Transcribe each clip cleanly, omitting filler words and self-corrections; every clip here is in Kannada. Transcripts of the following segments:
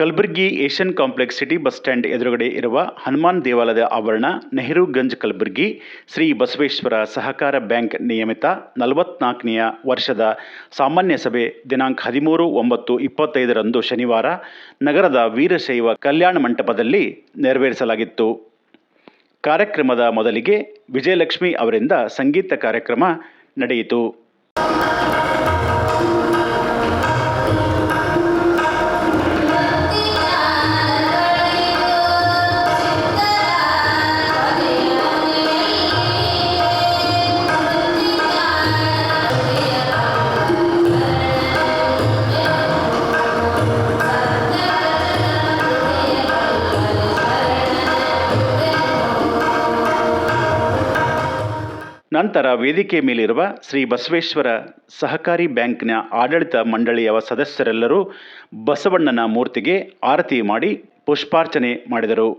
Kalaburagi Asian complex city bus stand ಎದುರುಗಡೆ ಇರುವ ಹನುಮಾನ್ ದೇವಾಲಯದ ಆವರಣ, ನೆಹರೂಗಂಜ್, ಕಲಬುರಗಿ. ಶ್ರೀ ಬಸವೇಶ್ವರ ಸಹಕಾರ ಬ್ಯಾಂಕ್ ನಿಯಮಿತ 44ನೆಯ ವರ್ಷದ ಸಾಮಾನ್ಯ ಸಭೆ ದಿನಾಂಕ 13/9/25 ಶನಿವಾರ ನಗರದ ವೀರಶೈವ ಕಲ್ಯಾಣ ಮಂಟಪದಲ್ಲಿ ನೆರವೇರಿಸಲಾಗಿತ್ತು. ಕಾರ್ಯಕ್ರಮದ ಮೊದಲಿಗೆ ವಿಜಯಲಕ್ಷ್ಮಿ ಅವರಿಂದ ಸಂಗೀತ ಕಾರ್ಯಕ್ರಮ ನಡೆಯಿತು. ನಂತರ ವೇದಿಕೆ ಮೇಲಿರುವ ಶ್ರೀ ಬಸವೇಶ್ವರ ಸಹಕಾರಿ ಬ್ಯಾಂಕ್ನ ಆಡಳಿತ ಮಂಡಳಿಯ ಸದಸ್ಯರೆಲ್ಲರೂ ಬಸವಣ್ಣನ ಮೂರ್ತಿಗೆ ಆರತಿ ಮಾಡಿ ಪುಷ್ಪಾರ್ಚನೆ ಮಾಡಿದರು.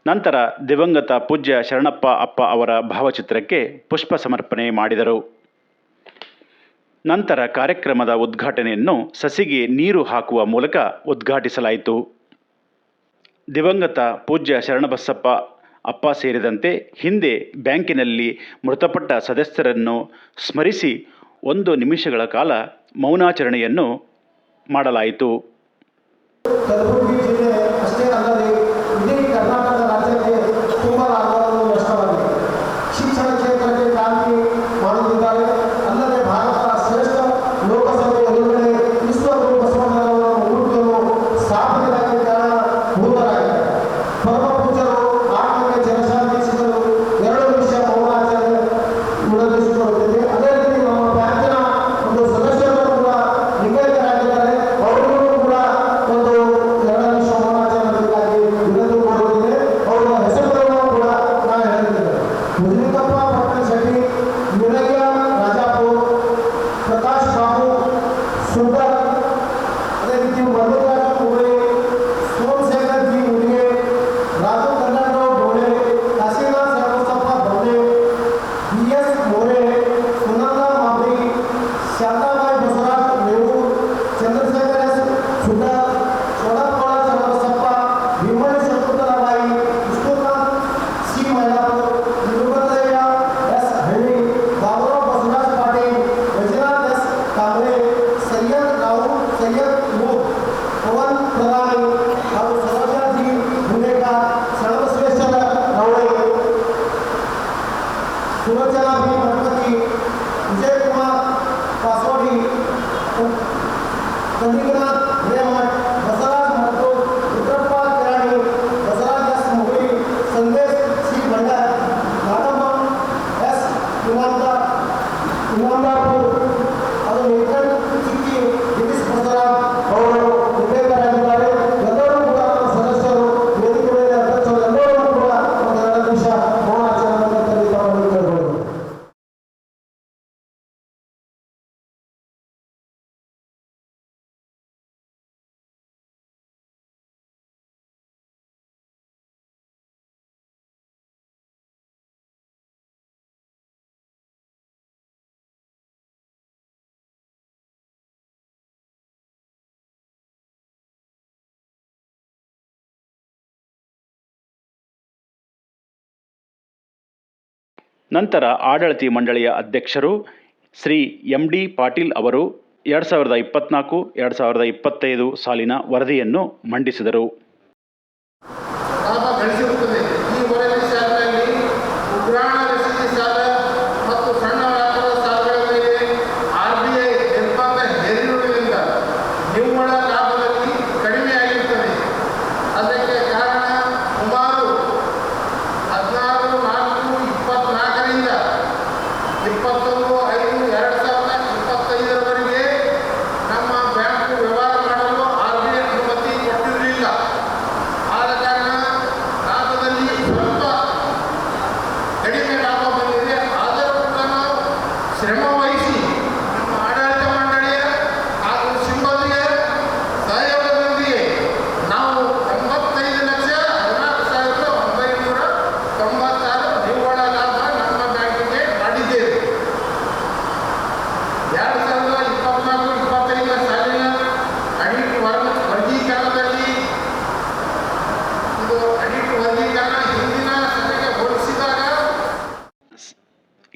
ನಂತರ ದಿವಂಗತ ಪೂಜ್ಯ ಶರಣಪ್ಪ ಅಪ್ಪ ಅವರ ಭಾವಚಿತ್ರಕ್ಕೆ ಪುಷ್ಪ ಸಮರ್ಪಣೆ ಮಾಡಿದರು. ನಂತರ ಕಾರ್ಯಕ್ರಮದ ಉದ್ಘಾಟನೆಯನ್ನು ಸಸಿಗೆ ನೀರು ಹಾಕುವ ಮೂಲಕ ಉದ್ಘಾಟಿಸಲಾಯಿತು. ದಿವಂಗತ ಪೂಜ್ಯ ಶರಣಬಸಪ್ಪ ಅಪ್ಪ ಸೇರಿದಂತೆ ಹಿಂದೆ ಬ್ಯಾಂಕಿನಲ್ಲಿ ಮೃತಪಟ್ಟ ಸದಸ್ಯರನ್ನು ಸ್ಮರಿಸಿ 1 ನಿಮಿಷಗಳ ಕಾಲ ಮೌನಾಚರಣೆಯನ್ನು ಮಾಡಲಾಯಿತು. ನಂತರ ಆಡಳಿತ ಮಂಡಳಿಯ ಅಧ್ಯಕ್ಷರು ಶ್ರೀ ಎಂ.ಡಿ. ಪಾಟೀಲ್ ಅವರು 2024-2025 ಸಾಲಿನ ವರದಿಯನ್ನು ಮಂಡಿಸಿದರು.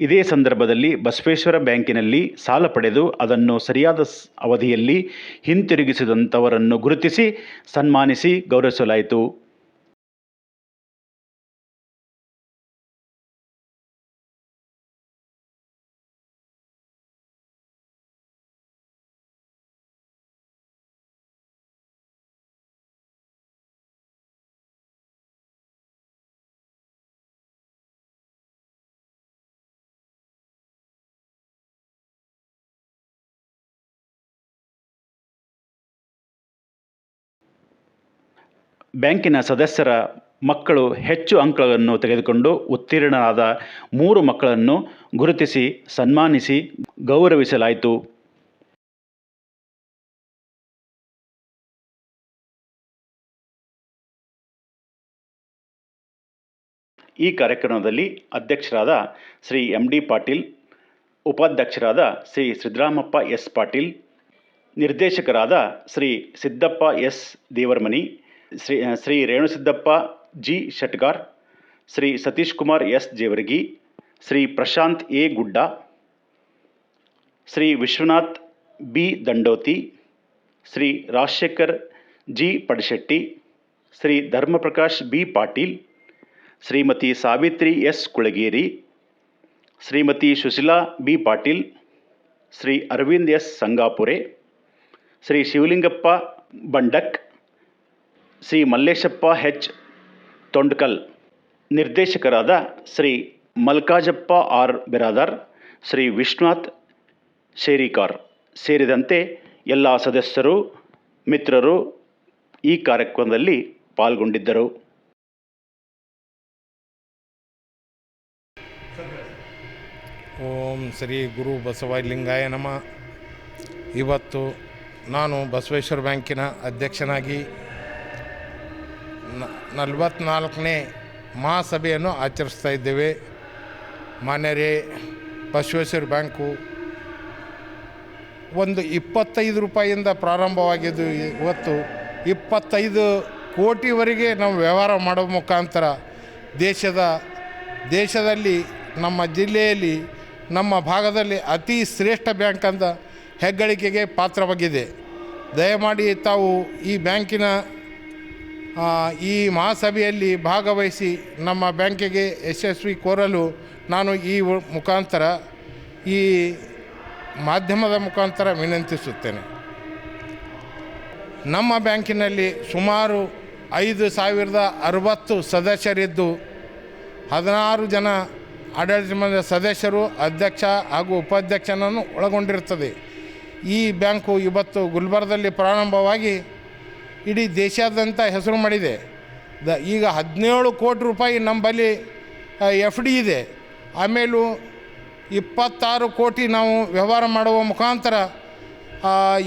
ಇದೇ ಸಂದರ್ಭದಲ್ಲಿ ಬಸವೇಶ್ವರ ಬ್ಯಾಂಕಿನಲ್ಲಿ ಸಾಲ ಪಡೆದು ಅದನ್ನು ಸರಿಯಾದ ಅವಧಿಯಲ್ಲಿ ಹಿಂತಿರುಗಿಸಿದಂಥವರನ್ನು ಗುರುತಿಸಿ ಸನ್ಮಾನಿಸಿ ಗೌರವಿಸಲಾಯಿತು. ಬ್ಯಾಂಕಿನ ಸದಸ್ಯರ ಮಕ್ಕಳು ಹೆಚ್ಚು ಅಂಕಗಳನ್ನು ತೆಗೆದುಕೊಂಡು ಉತ್ತೀರ್ಣರಾದ 3 ಮಕ್ಕಳನ್ನು ಗುರುತಿಸಿ ಸನ್ಮಾನಿಸಿ ಗೌರವಿಸಲಾಯಿತು. ಈ ಕಾರ್ಯಕ್ರಮದಲ್ಲಿ ಅಧ್ಯಕ್ಷರಾದ ಶ್ರೀ ಎಂ.ಡಿ. ಪಾಟೀಲ್, ಉಪಾಧ್ಯಕ್ಷರಾದ ಶ್ರೀ ಸಿದ್ದರಾಮಪ್ಪ ಎಸ್. ಪಾಟೀಲ್, ನಿರ್ದೇಶಕರಾದ Shri Siddappa S. Devaramani, Shri Renusiddappa G. Shetgar, Shri Satish Kumar S. Jevargi, Shri Prashant A. Gudda, Shri Vishwanath B. Dandoti, Shri Rajashekhar G. Padashetti, Shri Dharmaprakash B. Patil, Shrimati Savitri S. Kulageri, Shrimati Sushila B. Patil, Shri Arvind S. Sangapure, Shri Shivalingappa Bandak, Shri Malleshappa H. Tondkal, ನಿರ್ದೇಶಕರಾದ ಶ್ರೀ ಮಲ್ಕಾಜಪ್ಪ ಆರ್. ಬಿರಾದಾರ್, ಶ್ರೀ ವಿಶ್ವನಾಥ್ ಶೇರಿಕಾರ್ ಸೇರಿದಂತೆ ಎಲ್ಲ ಸದಸ್ಯರು, ಮಿತ್ರರು ಈ ಕಾರ್ಯಕ್ರಮದಲ್ಲಿ ಪಾಲ್ಗೊಂಡಿದ್ದರು. ಓಂ ಶ್ರೀ ಗುರು ಬಸವಲಿಂಗಾಯ ನಮಃ. ಇವತ್ತು ನಾನು ಬಸವೇಶ್ವರ ಬ್ಯಾಂಕಿನ ಅಧ್ಯಕ್ಷನಾಗಿ 44ನೇ ಮಹಾಸಭೆಯನ್ನು ಆಚರಿಸ್ತಾ ಇದ್ದೇವೆ. ಮಾನ್ಯರೇ, ಬಸವೇಶ್ವರ ಬ್ಯಾಂಕು ಒಂದು 25 ರೂಪಾಯಿಯಿಂದ ಪ್ರಾರಂಭವಾಗಿದ್ದು ಇವತ್ತು 25 ಕೋಟಿವರೆಗೆ ನಾವು ವ್ಯವಹಾರ ಮಾಡೋ ಮುಖಾಂತರ ದೇಶದಲ್ಲಿ ನಮ್ಮ ಜಿಲ್ಲೆಯಲ್ಲಿ ನಮ್ಮ ಭಾಗದಲ್ಲಿ ಅತಿ ಶ್ರೇಷ್ಠ ಬ್ಯಾಂಕ್ ಅಂತ ಹೆಗ್ಗಳಿಕೆಗೆ ಪಾತ್ರವಾಗಿದೆ. ದಯಮಾಡಿ ತಾವು ಈ ಬ್ಯಾಂಕಿನ ಈ ಮಹಾಸಭೆಯಲ್ಲಿ ಭಾಗವಹಿಸಿ ನಮ್ಮ ಬ್ಯಾಂಕಿಗೆ ಯಶಸ್ವಿ ಕೋರಲು ನಾನು ಈ ಮುಖಾಂತರ ಈ ಮಾಧ್ಯಮದ ಮುಖಾಂತರ ವಿನಂತಿಸುತ್ತೇನೆ. ನಮ್ಮ ಬ್ಯಾಂಕಿನಲ್ಲಿ ಸುಮಾರು 5,060 ಸದಸ್ಯರಿದ್ದು 16 ಜನ ಆಡಳಿತ ಮಂಡಳಿ ಸದಸ್ಯರು, ಅಧ್ಯಕ್ಷ ಹಾಗೂ ಉಪಾಧ್ಯಕ್ಷನನ್ನು ಒಳಗೊಂಡಿರುತ್ತದೆ. ಈ ಬ್ಯಾಂಕು ಇವತ್ತು ಗುಲ್ಬರ್ಗದಲ್ಲಿ ಪ್ರಾರಂಭವಾಗಿ ಇಡೀ ದೇಶಾದ್ಯಂತ ಹೆಸರು ಮಾಡಿದೆ. ಈಗ 17 ಕೋಟಿ ರೂಪಾಯಿ ನಮ್ಮಲ್ಲಿ FD ಇದೆ. ಆಮೇಲೂ 26 ಕೋಟಿ ನಾವು ವ್ಯವಹಾರ ಮಾಡುವ ಮುಖಾಂತರ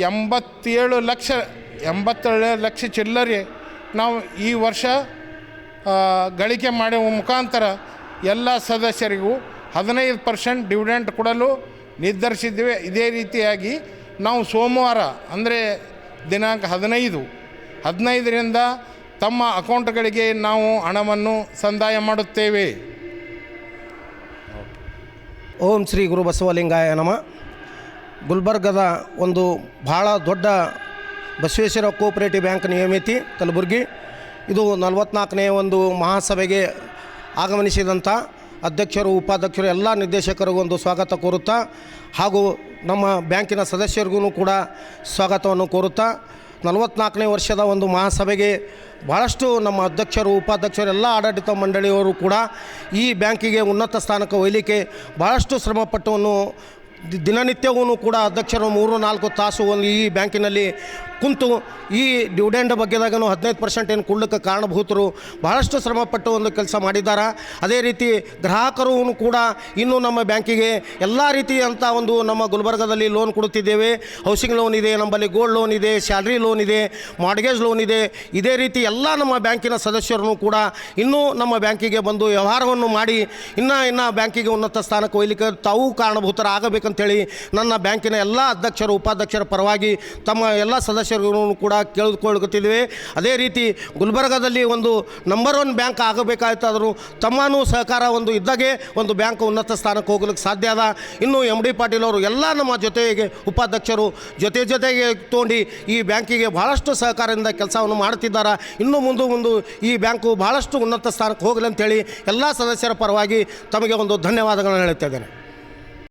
87 ಲಕ್ಷ ಚಿಲ್ಲರೆ ನಾವು ಈ ವರ್ಷ ಗಳಿಕೆ ಮಾಡುವ ಮುಖಾಂತರ ಎಲ್ಲ ಸದಸ್ಯರಿಗೂ 15% ಡಿವಿಡೆಂಟ್ ಕೊಡಲು ನಿರ್ಧರಿಸಿದ್ದೇವೆ. ಇದೇ ರೀತಿಯಾಗಿ ನಾವು ಸೋಮವಾರ ಅಂದರೆ ದಿನಾಂಕ 15ರಿಂದ ತಮ್ಮ ಅಕೌಂಟ್ಗಳಿಗೆ ನಾವು ಹಣವನ್ನು ಸಂದಾಯ ಮಾಡುತ್ತೇವೆ. ಓಂ ಶ್ರೀ ಗುರು ಬಸವಲಿಂಗಾಯ ನಮಃ. ಗುಲ್ಬರ್ಗದ ಒಂದು ಭಾಳ ದೊಡ್ಡ ಬಸವೇಶ್ವರ ಕೋಆಪರೇಟಿವ್ ಬ್ಯಾಂಕ್ ನಿಯಮಿತಿ ಕಲಬುರಗಿ ಇದು 44ನೇ ಒಂದು ಮಹಾಸಭೆಗೆ ಆಗಮನಿಸಿದಂಥ ಅಧ್ಯಕ್ಷರು, ಉಪಾಧ್ಯಕ್ಷರು, ಎಲ್ಲ ನಿರ್ದೇಶಕರಿಗೂ ಒಂದು ಸ್ವಾಗತ ಕೋರುತ್ತಾ ಹಾಗೂ ನಮ್ಮ ಬ್ಯಾಂಕಿನ ಸದಸ್ಯರಿಗೂ ಕೂಡ ಸ್ವಾಗತವನ್ನು ಕೋರುತ್ತಾ 44ನೇ ವರ್ಷದ ಒಂದು ಮಹಾಸಭೆಗೆ ಭಾಳಷ್ಟು ನಮ್ಮ ಅಧ್ಯಕ್ಷರು, ಉಪಾಧ್ಯಕ್ಷರು, ಎಲ್ಲ ಆಡಳಿತ ಮಂಡಳಿಯವರು ಕೂಡ ಈ ಬ್ಯಾಂಕಿಗೆ ಉನ್ನತ ಸ್ಥಾನಕ್ಕೆ ಒಯ್ಯಲಿಕ್ಕೆ ಭಾಳಷ್ಟು ಶ್ರಮಪಟ್ಟವನ್ನು ದಿನನಿತ್ಯವೂ ಕೂಡ ಅಧ್ಯಕ್ಷರು 3-4 ತಾಸು ಒಂದು ಈ ಬ್ಯಾಂಕಿನಲ್ಲಿ ಕುಂತು ಈ ಡಿವಿಡೆಂಡ್ ಬಗ್ಗೆದಾಗೂ 15% ಏನು ಕೊಡಲಿಕ್ಕೆ ಕಾರಣಭೂತರು ಭಾಳಷ್ಟು ಶ್ರಮಪಟ್ಟು ಒಂದು ಕೆಲಸ ಮಾಡಿದ್ದಾರೆ. ಅದೇ ರೀತಿ ಗ್ರಾಹಕರು ಕೂಡ ಇನ್ನೂ ನಮ್ಮ ಬ್ಯಾಂಕಿಗೆ ಎಲ್ಲ ರೀತಿಯಂಥ ಒಂದು ನಮ್ಮ ಗುಲ್ಬರ್ಗದಲ್ಲಿ ಲೋನ್ ಕೊಡುತ್ತಿದ್ದೇವೆ. ಹೌಸಿಂಗ್ ಲೋನ್ ಇದೆ, ನಮ್ಮಲ್ಲಿ ಗೋಲ್ಡ್ ಲೋನ್ ಇದೆ, ಸ್ಯಾಲ್ರಿ ಲೋನ್ ಇದೆ, ಮಾರ್ಗೇಜ್ ಲೋನ್ ಇದೆ. ಇದೇ ರೀತಿ ಎಲ್ಲ ನಮ್ಮ ಬ್ಯಾಂಕಿನ ಸದಸ್ಯರು ಕೂಡ ಇನ್ನೂ ನಮ್ಮ ಬ್ಯಾಂಕಿಗೆ ಬಂದು ವ್ಯವಹಾರವನ್ನು ಮಾಡಿ ಇನ್ನು ಬ್ಯಾಂಕಿಗೆ ಉನ್ನತ ಸ್ಥಾನಕ್ಕೆ ಒಯ್ಯಲಿಕ್ಕೆ ತಾವು ಕಾರಣಭೂತರಾಗಬೇಕಂತೇಳಿ ನನ್ನ ಬ್ಯಾಂಕಿನ ಎಲ್ಲ ಅಧ್ಯಕ್ಷರು, ಉಪಾಧ್ಯಕ್ಷರ ಪರವಾಗಿ ತಮ್ಮ ಎಲ್ಲ ಸದಸ್ಯರು ಸದಸ್ಯರಿಗೂ ಕೂಡ ಕೇಳಿಕೊಳ್ಳುತ್ತಿದ್ದೇವೆ. ಅದೇ ರೀತಿ ಗುಲ್ಬರ್ಗಾದಲ್ಲಿ ಒಂದು ನಂಬರ್ 1 ಬ್ಯಾಂಕ್ ಆಗಬೇಕಾಯ್ತಾದರೂ ತಮ್ಮನೂ ಸಹಕಾರ ಒಂದು ಇದ್ದಾಗೆ ಒಂದು ಬ್ಯಾಂಕ್ ಉನ್ನತ ಸ್ಥಾನಕ್ಕೆ ಹೋಗ್ಲಿಕ್ಕೆ ಸಾಧ್ಯ ಅದ. ಇನ್ನು ಎಮ್ ಡಿ ಪಾಟೀಲ್ ಅವರು ಎಲ್ಲ ನಮ್ಮ ಜೊತೆಗೆ ಉಪಾಧ್ಯಕ್ಷರು ಜೊತೆಗೆ ತೊಗೊಂಡು ಈ ಬ್ಯಾಂಕಿಗೆ ಭಾಳಷ್ಟು ಸಹಕಾರದಿಂದ ಕೆಲಸವನ್ನು ಮಾಡ್ತಿದ್ದಾರೆ. ಇನ್ನು ಮುಂದೆ ಈ ಬ್ಯಾಂಕು ಭಾಳಷ್ಟು ಉನ್ನತ ಸ್ಥಾನಕ್ಕೆ ಹೋಗಲಿ ಅಂತೇಳಿ ಎಲ್ಲ ಸದಸ್ಯರ ಪರವಾಗಿ ತಮಗೆ ಒಂದು ಧನ್ಯವಾದಗಳನ್ನು ಹೇಳುತ್ತಿದ್ದೇನೆ.